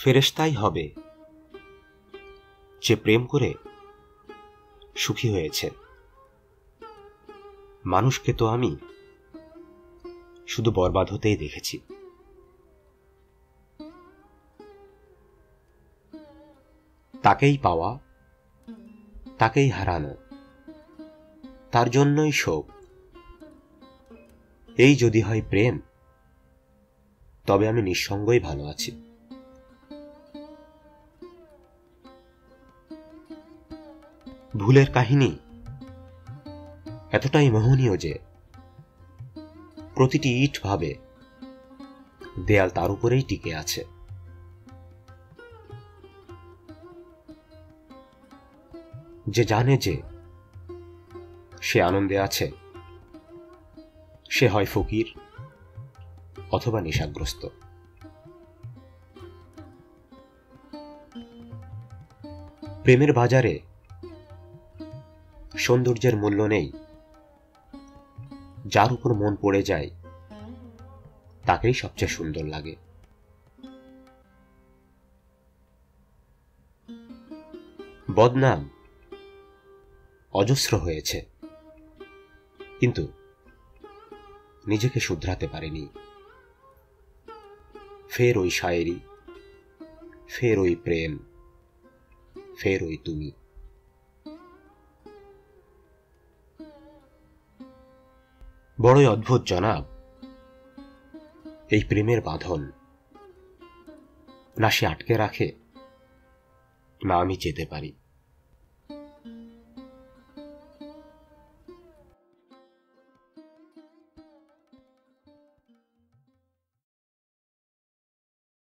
ফেরেশতাই হবে যে প্রেম করে সুখী হয়েছে। মানুষকে তো আমি শুধু বরবাদ হতেই দেখেছি। তাকেই পাওয়া, তাকেই হারানো, তার জন্যই শোক। এই যদি হয় প্রেম, তবে আমি নিঃসঙ্গই ভালো আছি। ভুলের কাহিনী এতটাই মোহনীয় যে প্রতিটি ইট ভাবে দেয়াল তার উপরেই টিকে আছে। যে জানে যে সে আনন্দে আছে, সে হয় ফকির অথবা নেশাগ্রস্ত। প্রেমের বাজারে সৌন্দর্যের মূল্য নেই। যার উপর মন পড়ে যায় তাকেই সবচেয়ে সুন্দর লাগে। বদনাম অজস্র হয়েছে, কিন্তু নিজেকে শুধরাতে পারেনি। ফের ওই শায়েরি, ফের ওই প্রেম, ফের ওই তুমি। বড়ই অদ্ভুত জনাব এই প্রেমের বাঁধন। না সে আটকে রাখে, না আমি যেতে পারি।